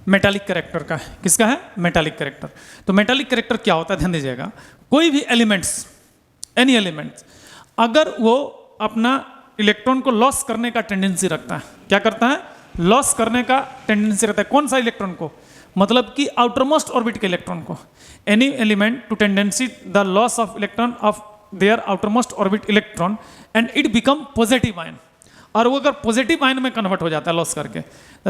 Metallic character का है। किसका है? Metallic character. तो मेटालिक कैरेक्टर क्या होता है, ध्यान दीजिएगा। कोई भी एलिमेंट्स, एनी एलिमेंट्स, अगर वो अपना इलेक्ट्रॉन को लॉस करने का टेंडेंसी रखता है, क्या करता है? लॉस करने का टेंडेंसी रहता है। कौन सा इलेक्ट्रॉन को? मतलब कि आउटरमोस्ट ऑर्बिट के इलेक्ट्रॉन को। Any element to tendency the loss of electron of their outermost orbit electron and it become positive ion, और वो अगर पॉजिटिव आयन में कन्वर्ट हो जाता है लॉस करके,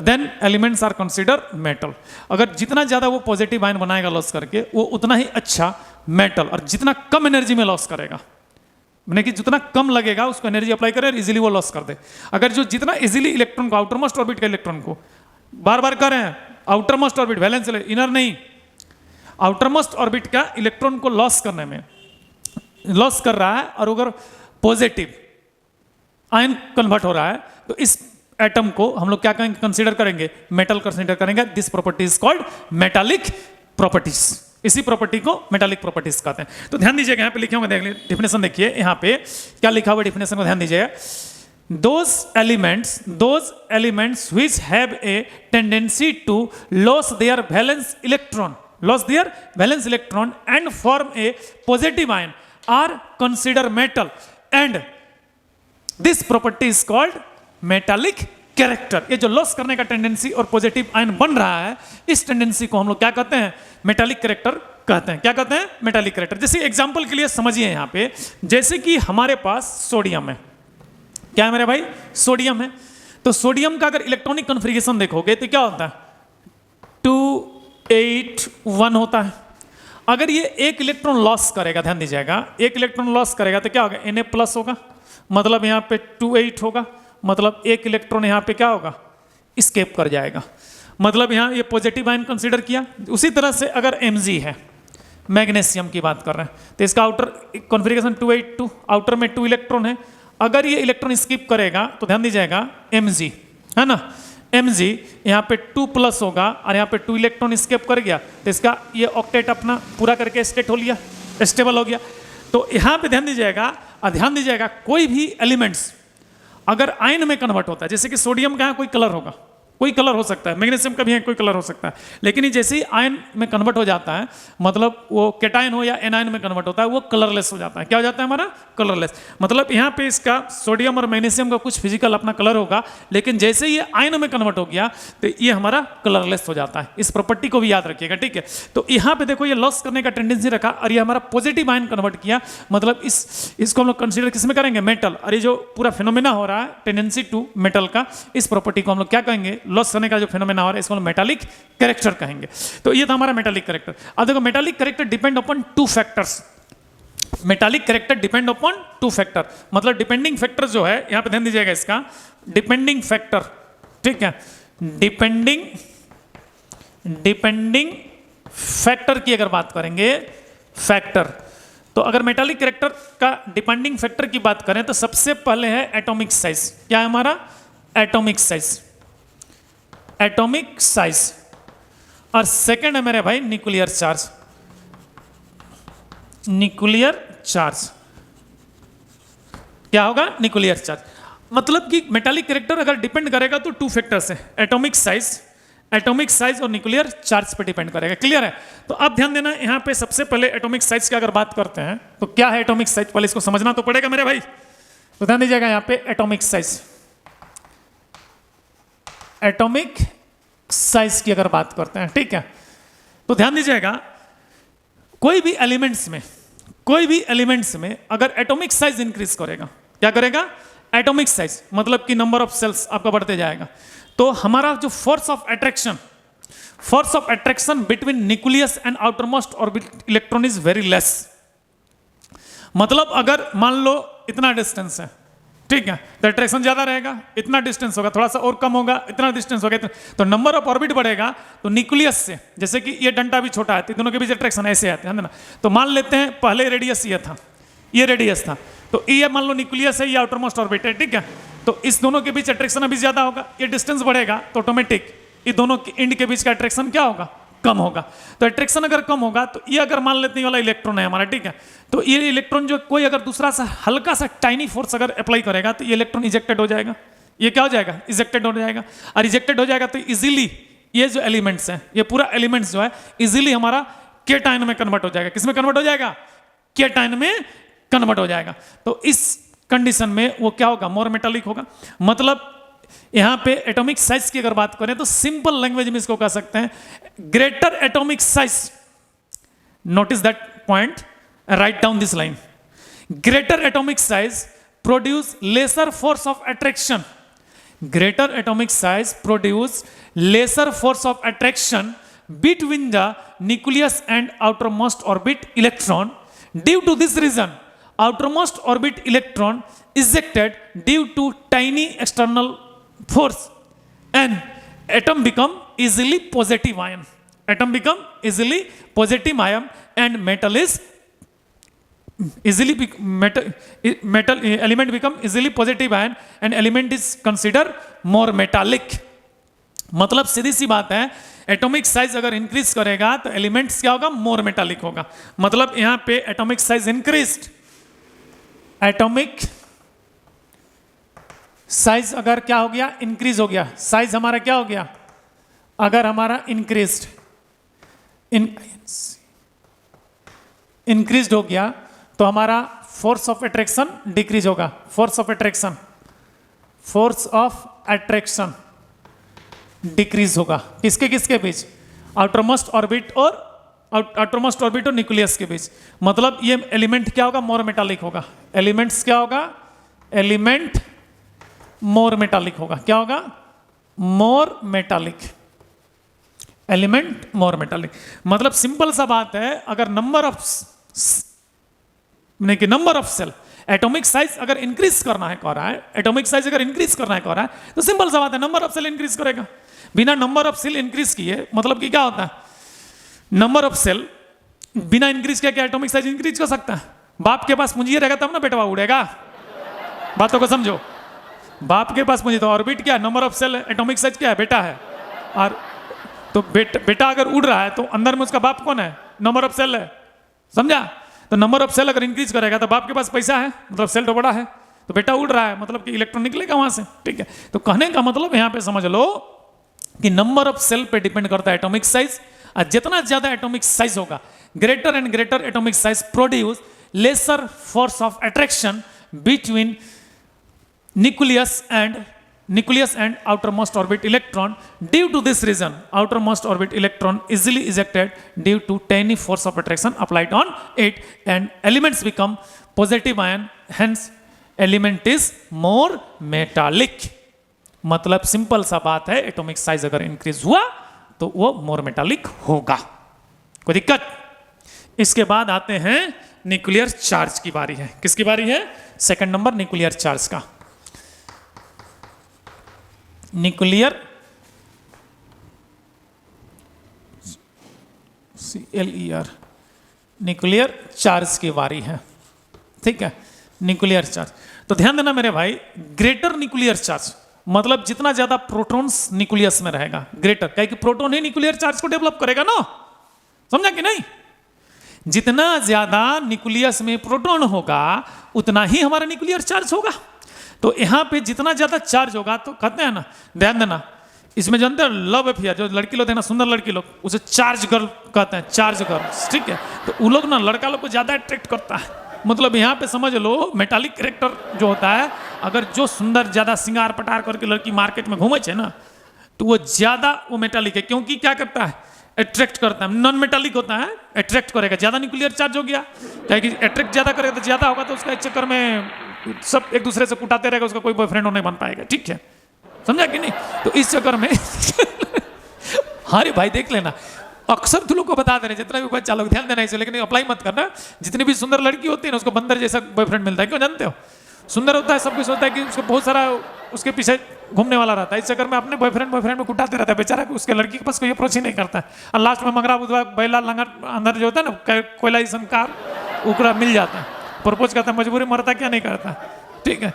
then elements are consider metal. अगर जितना ज्यादा वो पॉजिटिव आयन बनाएगा लॉस करके, वो उतना ही अच्छा मेटल, और जितना कम एनर्जी में लॉस करेगा, मैंने कि जितना कम लगेगा उसको एनर्जी अप्लाई करे और इजीली वो लॉस कर दे। अगर जो जितना इजीली इलेक्ट्रॉन को, आउटरमोस्ट ऑर्बिट के इलेक्ट्रॉन को, बार बार कर रहे हैं आउटरमोस्ट ऑर्बिट, वैलेंस इनर नहीं, आउटरमोस्ट ऑर्बिट का इलेक्ट्रॉन को लॉस करने में लॉस कर रहा है, और अगर पॉजिटिव आयन कन्वर्ट हो रहा है, तो इस एटम को हम लोग क्या कहेंगे? कंसीडर करेंगे मेटल, कंसीडर करेंगे। This property is called metallic properties. इसी प्रॉपर्टी को मेटालिक प्रॉपर्टीज कहते हैं। तो ध्यान दीजिएगा, यहाँ पे लिखे होंगे, देख लीजिए डिफिनेशन, देखिए यहाँ पे क्या लिखा हुआ डिफिनेशन को ध्यान दीजिएगा। those elements which have a tendency to lose their valence electron and form a positive ion are considered metal, and this property is called metallic character. ये जो लॉस करने का टेंडेंसी और पॉजिटिव आयन बन रहा है, इस टेंडेंसी को हम लोग क्या कहते हैं? मेटालिक कैरेक्टर कहते हैं। क्या कहते हैं? Metallic character. जैसे एग्जांपल के लिए समझिए यहाँ पे, जैसे कि हमारे पास सोडियम है। क्या है मेरे भाई? सोडियम है। तो सोडियम का अगर इलेक्ट्रॉनिक कॉन्फ़िगरेशन देखोगे तो क्या होता है? 281 होता है। अगर ये एक इलेक्ट्रॉन लॉस करेगा, ध्यान दीजिएगा, एक इलेक्ट्रॉन लॉस करेगा तो क्या होगा? Na+ होगा, मतलब यहाँ पे 28 होगा, मतलब एक इलेक्ट्रॉन यहाँ पे क्या होगा? स्केप कर जाएगा, मतलब यहाँ ये पॉजिटिव आयन कंसीडर किया। उसी तरह से अगर Mg है, मैग्नीशियम की बात कर रहे हैं, तो इसका आउटर कॉन्फ़िगरेशन 282, आउटर में 2 इलेक्ट्रॉन है। अगर ये इलेक्ट्रॉन स्किप करेगा तो ध्यान दीजिएगा Mg है ना, Mg यहाँ पे 2+ होगा, और यहाँ पे 2 इलेक्ट्रॉन स्केप कर गया, तो इसका ये ऑक्टेट अपना पूरा करके स्टेट हो लिया, स्टेबल हो गया। तो यहाँ पे ध्यान दीजिएगा, कोई भी एलिमेंट्स अगर आयन में कन्वर्ट होता है, जैसे कि सोडियम का कोई कलर होगा, कोई कलर हो सकता है, मैग्नीशियम का भी है कोई कलर हो सकता है, लेकिन ये जैसे ही आयन में कन्वर्ट हो जाता है, मतलब वो कैटायन हो या एनायन में कन्वर्ट होता है, वो कलरलेस हो जाता है। क्या हो जाता है हमारा? कलरलेस। मतलब यहाँ पे इसका सोडियम और मैग्नीशियम का कुछ फिजिकल अपना कलर होगा, लेकिन जैसे ही ये आयन में कन्वर्ट हो गया तो ये हमारा कलरलेस हो जाता है। इस प्रॉपर्टी को भी याद रखिएगा, ठीक है। तो यहाँ पे देखो, ये लॉस करने का टेंडेंसी रखा, और ये हमारा पॉजिटिव आयन कन्वर्ट किया, मतलब इसको हम लोग कंसिडर किस में करेंगे? मेटल। और ये जो पूरा फिनोमेना हो रहा है टेंडेंसी टू मेटल का, इस प्रॉपर्टी को हम लोग क्या कहेंगे? लॉस करने का जो फिनोमेना हो रहा है, इसको मेटालिक कैरेक्टर कहेंगे। तो ये था हमारा मेटालिक कैरेक्टर। अब देखो, metallic character depend upon 2 factors. Metallic character depend upon 2 factor, मतलब डिपेंडिंग फैक्टर जो है, यहां पे ध्यान दीजिएगा, इसका डिपेंडिंग फैक्टर, ठीक है। डिपेंडिंग फैक्टर की अगर बात करेंगे, फैक्टर, तो अगर मेटालिक कैरेक्टर का डिपेंडिंग फैक्टर की बात करें तो सबसे पहले है एटॉमिक साइज। क्या है हमारा? Atomic size. Atomic size. और सेकंड है मेरे भाई न्यूक्लियर चार्ज। न्यूक्लियर चार्ज क्या होगा? Nuclear charge. मतलब कि मेटालिक कैरेक्टर अगर डिपेंड करेगा तो 2 फैक्टर्स है, एटॉमिक साइज और न्यूक्लियर चार्ज पे डिपेंड करेगा। क्लियर है? तो अब ध्यान देना, यहाँ पे सबसे पहले एटॉमिक साइज की अगर बात करते हैं तो क्या है एटॉमिक साइज, पहले इसको समझना तो पड़ेगा मेरे भाई। तो ध्यान दीजिएगा, यहाँ पे एटॉमिक साइज की अगर बात करते हैं, ठीक है, तो ध्यान दीजिएगा, कोई भी एलिमेंट्स में अगर एटॉमिक साइज इंक्रीज करेगा, क्या करेगा? एटॉमिक साइज, मतलब कि नंबर ऑफ सेल्स आपका बढ़ते जाएगा, तो हमारा जो force of attraction between nucleus and outermost orbit electron is very less. मतलब अगर मान लो इतना डिस्टेंस है, ठीक है, तो अट्रैक्शन ज्यादा रहेगा, इतना डिस्टेंस होगा, थोड़ा सा और कम होगा, इतना डिस्टेंस होगा, तो नंबर ऑफ ऑर्बिट बढ़ेगा। तो न्यूक्लियस से, जैसे कि ये डंटा भी छोटा है, तो दोनों के बीच अट्रैक्शन ऐसे आते हैं ना। तो मान लेते हैं पहले रेडियस ये रेडियस था, तो ये मान लो न्यूक्लियस है, ये आउटरमोस्ट ऑर्बिट है, ठीक है, तो इस दोनों के बीच अट्रैक्शन अभी ज्यादा होगा, ये डिस्टेंस बढ़ेगा तो ऑटोमेटिक ये दोनों एंड के बीच का अट्रैक्शन क्या होगा? कम होगा। तो अट्रैक्शन अगर कम होगा तो ये अगर मान लेते हैं वाला इलेक्ट्रॉन है हमारा, ठीक है, तो ये इलेक्ट्रॉन जो कोई अगर दूसरा सा हल्का सा टाइनी फोर्स अगर अप्लाई करेगा तो ये इलेक्ट्रॉन इजेक्टेड हो जाएगा। ये क्या हो जाएगा? इजेक्टेड हो जाएगा। और इजेक्टेड हो जाएगा तो ये जो एलिमेंट्स हैं, ये पूरा एलिमेंट्स जो है इजीली हमारा केटाइन में कन्वर्ट हो जाएगा। किसमें कन्वर्ट हो जाएगा? केटाइन में कन्वर्ट हो जाएगा। तो इस कंडीशन में वो क्या होगा? मोर मेटालिक होगा। मतलब यहां पे एटॉमिक साइज की अगर बात करें तो सिंपल लैंग्वेज में इसको कह सकते हैं greater atomic size. Notice that point, write down this line. Greater atomic size produce lesser force of attraction. Greater atomic size produce lesser force of attraction between the nucleus and outermost orbit electron. Due to this reason, outermost orbit electron ejected due to tiny external force, and atom become easily positive ion. Atom become easily positive ion, and metal is easily metal element become easily positive ion, and element is considered more metallic. मतलब सीधी सी बात है, atomic size अगर increase करेगा तो elements क्या होगा? More metallic होगा। मतलब यहां पे atomic size increased, atomic size अगर क्या हो गया? इंक्रीज हो गया। साइज हमारा क्या हो गया? अगर हमारा इंक्रीज्ड हो गया तो हमारा फोर्स ऑफ अट्रैक्शन डिक्रीज होगा। फोर्स ऑफ अट्रैक्शन डिक्रीज होगा। किसके किसके बीच? आउटरमोस्ट ऑर्बिट और न्यूक्लियस के बीच। मतलब ये एलिमेंट क्या होगा? मोर मेटालिक होगा। एलिमेंट्स क्या होगा? एलिमेंट मोर मेटालिक होगा। क्या होगा? More metallic. Element more metallic. मतलब सिंपल सा बात है, अगर number of shell, atomic size अगर इंक्रीज करना है कह रहा है, एटॉमिक साइज अगर इंक्रीज करना है कह रहा है, तो सिंपल सा बात है, नंबर ऑफ सेल इंक्रीज करेगा। बिना नंबर ऑफ सेल इंक्रीज किए मतलब कि क्या होता है? नंबर ऑफ सेल बिना इंक्रीज किया क्या एटॉमिक साइज इंक्रीज कर सकता है? बाप के पास पूंजी रहेगा तब ना बेटवा उड़ेगा। बातों को समझो। बाप के पास पूंजी तो ऑर्बिट क्या? Number of shell. Atomic size क्या है? बेटा है। और तो बेटा अगर उड़ रहा है तो अंदर में उसका बाप कौन है? नंबर ऑफ सेल है। समझा? तो नंबर ऑफ सेल अगर इंक्रीज करेगा तो बाप के पास पैसा है, मतलब सेल तो बड़ा है, तो बेटा उड़ रहा है, मतलब कि इलेक्ट्रॉन निकलेगा वहां से। ठीक है, तो कहने का मतलब यहां पे समझ लो कि नंबर ऑफ सेल पे डिपेंड करता है एटॉमिक साइज। और जितना ज्यादा एटॉमिक साइज होगा, greater and greater atomic size produce lesser force of attraction between nucleus and outermost orbit electron. Due to this reason, outermost orbit electron easily ejected due to tiny force of attraction applied on it, and elements become positive ion, hence element is more metallic. मतलब simple सा बात है, atomic size अगर increase हुआ तो वो मोर metallic होगा। कोई दिक्कत? इसके बाद आते हैं न्यूक्लियर चार्ज की बारी है। किसकी बारी है? सेकंड नंबर न्यूक्लियर चार्ज का। न्यूक्लियर CLER न्यूक्लियर चार्ज की बारी है। ठीक है, न्यूक्लियर चार्ज। तो ध्यान देना मेरे भाई, ग्रेटर न्यूक्लियर चार्ज मतलब जितना ज्यादा प्रोटॉन्स न्यूक्लियस में रहेगा, ग्रेटर, क्या कि प्रोटॉन ही न्यूक्लियर चार्ज को डेवलप करेगा ना। समझा कि नहीं? जितना ज्यादा न्यूक्लियस में प्रोटॉन होगा उतना ही हमारा न्यूक्लियर चार्ज होगा। तो यहां पे जितना ज्यादा चार्ज होगा, तो कहते हैं ना, ध्यान देना, इसमें जानते हैं लव अफेयर, जो लड़की लोग हैं ना, सुंदर लड़की लोग, उसे चार्ज गर्ल कहते हैं, चार्ज गर्ल। ठीक है, तो वो लोग ना लड़का लोग को ज्यादा अट्रैक्ट करता है। मतलब यहाँ पे समझ लो मेटालिक कैरेक्टर जो होता है, अगर जो सुंदर ज्यादा श्रृंगार पटार करके लड़की मार्केट में घूमे ना, तो वो ज्यादा वो मेटालिक है, क्योंकि क्या करता है? अट्रैक्ट करता है। नॉन मेटालिक होता है, अट्रैक्ट करेगा। ज्यादा न्यूक्लियर चार्ज हो गया, क्या कि अट्रैक्ट ज्यादा करेगा, तो ज्यादा होगा, तो उसका इस चक्कर में सब एक दूसरे से कुटाते रहेगा, उसका कोई बॉयफ्रेंड नहीं बन पाएगा। ठीक है, समझा कि नहीं? तो इस चक्कर में हाँ रे भाई देख लेना, अक्सर तुम लोग को बता दे रहे, जितना भी बच्चा लोग ध्यान देना इसे, लेकिन अप्लाई मत करना। जितनी भी सुंदर लड़की होती है ना, उसको बंदर जैसा बॉयफ्रेंड मिलता है। क्यों जानते हो? सुंदर होता है, सब कुछ होता है, कि उसको बहुत सारा उसके पीछे घूमने वाला रहता है। इस चक्कर में अपने बॉयफ्रेंड में कुटाते रहता है बेचारा, उसके लड़की के पास कोई अप्रोच ही नहीं करता है। और लास्ट में मंगरा बुधवा बैला लंगर अंदर जो होता है ना, कोयला जैसा कार उकरा मिल जाता है, प्रपोज करता है, मजबूरी मरता क्या नहीं करता। ठीक है,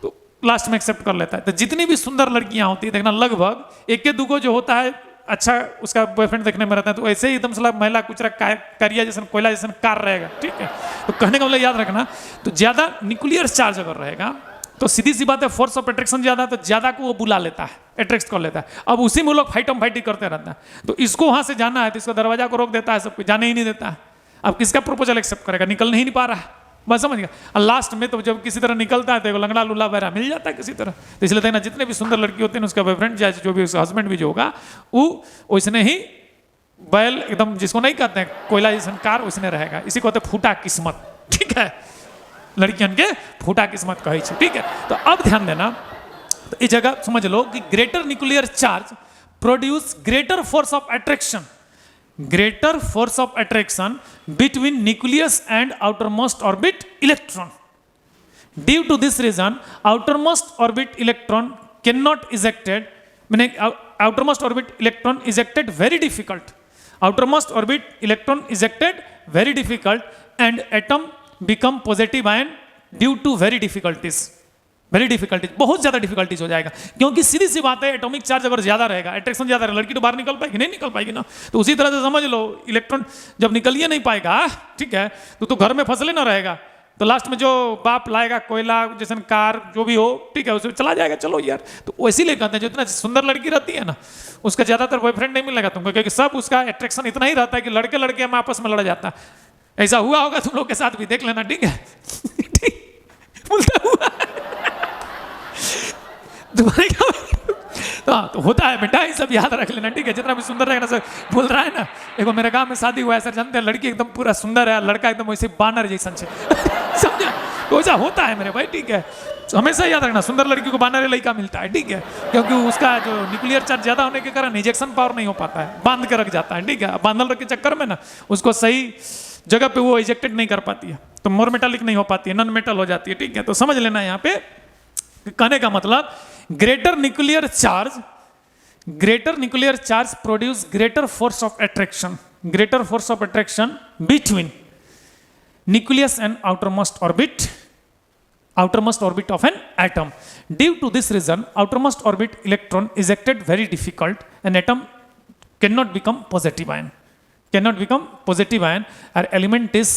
तो लास्ट में एक्सेप्ट कर लेता है। तो जितनी भी सुंदर लड़कियां होती है, देखना लगभग एक के दूगो जो होता है अच्छा उसका बॉयफ्रेंड देखने में रहता है, तो ऐसे ही एकदम सला महिला कुचरा करिया जैसा कोयला जैसा कार रहेगा। ठीक है, तो कहने का मतलब याद रखना, तो ज्यादा न्यूक्लियर चार्ज अगर रहेगा तो सीधी सी बात है, फोर्स ऑफ अट्रैक्शन ज्यादा है तो ज्यादा को वो बुला लेता है, अट्रैक्ट कर लेता है। अब उसी में लोग फाइटम फाइटिंग करते रहता है। तो इसको वहां से जाना है तो इसको दरवाजा को रोक देता है, सबको जाने ही नहीं देता है। अब किसका प्रपोजल एक्सेप्ट करेगा, निकल नहीं पा रहा है, बस समझ गया। और लास्ट में तो जब किसी तरह निकलता है तो लंगड़ा लूला बहरा मिल जाता है किसी तरह। तो इसलिए देखना, जितने भी सुंदर लड़की होते हैं उसका बॉयफ्रेंड या जो भी उसका हस्बैंड भी जो होगा वो उसने ही बैल एकदम, जिसको नहीं कहते हैं कोयला जैसा कार, उसने रहेगा। इसी को कहते फूटा किस्मत, ठीक है, लड़कियन के फूटा किस्मत कहे छे, ठीक है। तो अब ध्यान देना, तो इस जगह समझ लो कि greater nuclear charge produce greater force of attraction, greater force of attraction between nucleus and outermost orbit electron. Due to this reason, outermost orbit electron cannot ejected, meaning outermost orbit electron ejected very difficult. Outermost orbit electron ejected very difficult, and atom become positive ion due to very difficulties. Very difficulties, बहुत ज्यादा difficulties हो जाएगा, क्योंकि सीधी सी बात है atomic charge अगर ज्यादा रहेगा, अट्रैक्शन ज्यादा रहेगा, लड़की तो बाहर निकल पाएगी नहीं, निकल पाएगी ना। तो उसी तरह से समझ लो, इलेक्ट्रॉन जब निकल ही नहीं पाएगा, ठीक है, तो घर में फंसले ना रहेगा। तो लास्ट में जो बाप लाएगा कोयला जैसे कार जो भी हो, ठीक है, उसमें चला जाएगा, चलो यार। तो वैसे लिए कहते हैं, जो इतना सुंदर लड़की रहती है ना, उसका ज्यादातर बॉयफ्रेंड नहीं मिलेगा तुमको, क्योंकि सब उसका अट्रैक्शन इतना ही रहता है कि लड़के लड़के में आपस में लड़ जाता है। ऐसा हुआ होगा तुम लोग के साथ भी, देख लेना, ठीक है। हुआ तुम्हारे क्या तो होता है बेटा, ये सब याद रख लेना, ठीक है। जितना भी सुंदर रहेगा ना, सब बोल रहा है ना, देखो मेरे गांव में शादी हुआ है सर, जानते हैं, लड़की एकदम पूरा सुंदर है, लड़का एकदम वैसे बानर जैसा छे। समझा, तो ऐसा होता है मेरे भाई, ठीक है। तो हमेशा याद रखना, सुंदर लड़की को बानर लड़का मिलता है, ठीक है, क्योंकि उसका जो न्यूक्लियर चार्ज ज्यादा होने के कारण इंजेक्शन पावर नहीं हो पाता है, बांध के रख जाता है, ठीक है। बांधल रख के चक्कर में ना उसको सही जगह पे वो इजेक्टेड नहीं कर पाती है, तो मोर मेटालिक नहीं हो पाती है, नॉन मेटल हो जाती है, ठीक है। तो समझ लेना यहाँ पे कहने का मतलब, greater nuclear charge produce greater force of attraction, greater force of attraction between nucleus and outermost orbit of an atom. Due to this reason, outermost orbit electron ejected very difficult, and atom cannot become positive ion. Cannot become positive ion. Our element is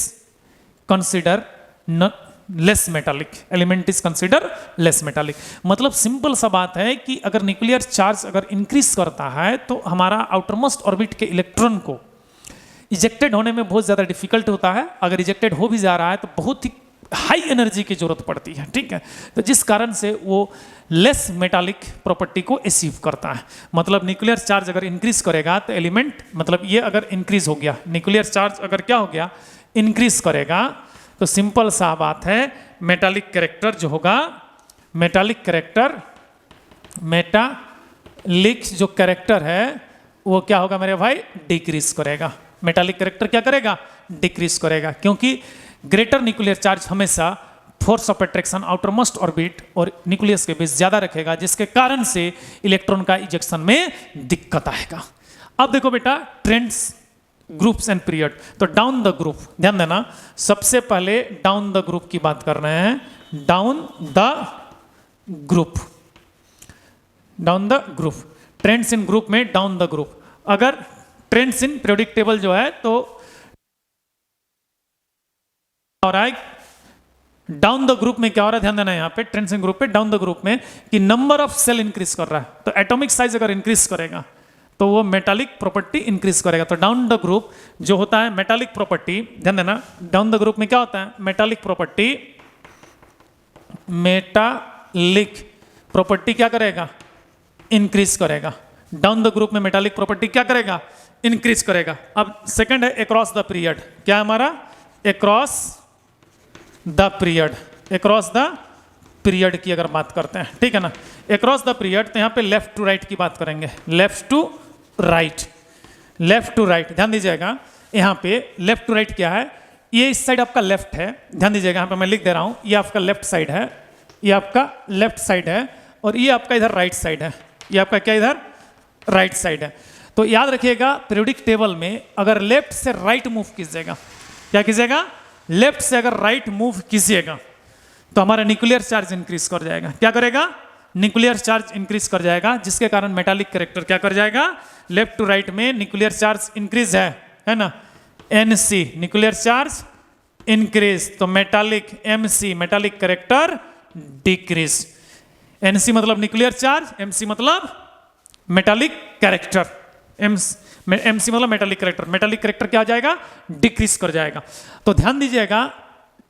considered less metallic, element is consider less metallic. मतलब simple सा बात है कि अगर nuclear charge अगर increase करता है तो हमारा आउटरमोस्ट ऑर्बिट के इलेक्ट्रॉन को इजेक्टेड होने में बहुत ज़्यादा डिफिकल्ट होता है। अगर इजेक्टेड हो भी जा रहा है तो बहुत ही हाई एनर्जी की जरूरत पड़ती है, ठीक है। तो जिस कारण से वो लेस मेटालिक प्रॉपर्टी को अचीव करता है। मतलब न्यूक्लियर चार्ज अगर इंक्रीज करेगा तो एलिमेंट, मतलब ये अगर इंक्रीज हो गया, न्यूक्लियर चार्ज अगर क्या हो गया, इंक्रीज करेगा, तो सिंपल सा बात है मेटालिक कैरेक्टर जो होगा, मेटालिक जो कैरेक्टर है वो क्या होगा मेरे भाई, डिक्रीज करेगा। मेटालिक कैरेक्टर क्या करेगा, डिक्रीज करेगा, क्योंकि ग्रेटर न्यूक्लियर चार्ज हमेशा force of attraction outermost orbit और न्यूक्लियस के बीच ज्यादा रखेगा, जिसके कारण से इलेक्ट्रॉन का इजेक्शन में दिक्कत आएगा। अब देखो बेटा, ट्रेंड्स, ग्रुप्स एंड पीरियड। तो डाउन द ग्रुप, ध्यान देना, सबसे पहले डाउन द ग्रुप की बात कर रहे हैं। Down the group, down the group, trends in group में डाउन द ग्रुप। अगर ट्रेंड्स इन पीरियोडिक टेबल जो है तो और डाउन द ग्रुप में क्या हो रहा है, ध्यान देना यहाँ पे, ट्रेंड्स इन ग्रुप पे डाउन द ग्रुप में कि नंबर ऑफ सेल इंक्रीज कर रहा है, तो एटॉमिक साइज अगर इंक्रीज करेगा तो वो मेटालिक प्रॉपर्टी इंक्रीज करेगा। तो डाउन द ग्रुप जो होता है मेटालिक प्रॉपर्टी, ध्यान देना, डाउन द ग्रुप में क्या होता है, मेटालिक प्रॉपर्टी क्या करेगा, इंक्रीज करेगा। डाउन द ग्रुप में मेटालिक प्रॉपर्टी क्या करेगा, इंक्रीज करेगा। अब सेकंड है एक्रॉस द पीरियड, क्या हमारा, across the period, across the period की अगर बात करते हैं, ठीक है ना, एक्रॉस द पीरियड, तो यहाँ पे लेफ्ट टू राइट की बात करेंगे, left to right, left to right. ध्यान दीजिएगा यहाँ पे लेफ्ट टू राइट क्या है, ये इस साइड आपका लेफ्ट है, ध्यान दीजिएगा यहाँ पे मैं लिख दे रहा हूँ, ये आपका लेफ्ट साइड है, ये आपका लेफ्ट साइड है, और ये आपका इधर राइट साइड है, ये आपका क्या इधर राइट साइड है। तो याद रखिएगा पीरियोडिक टेबल में अगर लेफ्ट से राइट मूव कीजिएगा, क्या कीजिएगा, लेफ्ट से अगर राइट मूव कीजिएगा तो हमारा न्यूक्लियर चार्ज इंक्रीज कर जाएगा। क्या करेगा, न्यूक्लियर चार्ज इंक्रीज कर जाएगा, जिसके कारण मेटालिक कैरेक्टर क्या कर जाएगा, लेफ्ट टू राइट में न्यूक्लियर चार्ज इंक्रीज है ना, NC न्यूक्लियर चार्ज इंक्रीज, तो metallic MC metallic character decrease. NC मतलब न्यूक्लियर चार्ज, एमसी मतलब मेटालिक कैरेक्टर। एमसी मतलब मेटालिक कैरेक्टर, मेटालिक कैरेक्टर क्या आ जाएगा, डिक्रीज कर जाएगा। तो ध्यान दीजिएगा,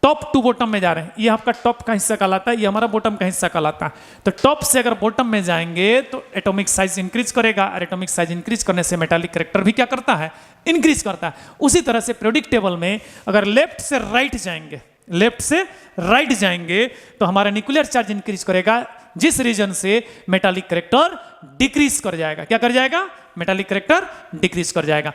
टॉप टू बॉटम में जा रहे हैं, ये आपका टॉप का हिस्सा कहलाता है, ये हमारा बॉटम का हिस्सा कहलाता है। तो टॉप से अगर बॉटम में जाएंगे तो एटॉमिक साइज इंक्रीज करेगा, और एटॉमिक साइज इंक्रीज करने से मेटालिक कैरेक्टर भी क्या करता है, इंक्रीज करता है। उसी तरह से पीरियोडिक टेबल में अगर लेफ्ट से राइट जाएंगे, लेफ्ट से राइट जाएंगे तो हमारा न्यूक्लियर चार्ज इंक्रीज करेगा, जिस रीजन से मेटालिक कैरेक्टर डिक्रीज कर जाएगा। क्या कर जाएगा, मेटालिक कैरेक्टर डिक्रीज कर जाएगा।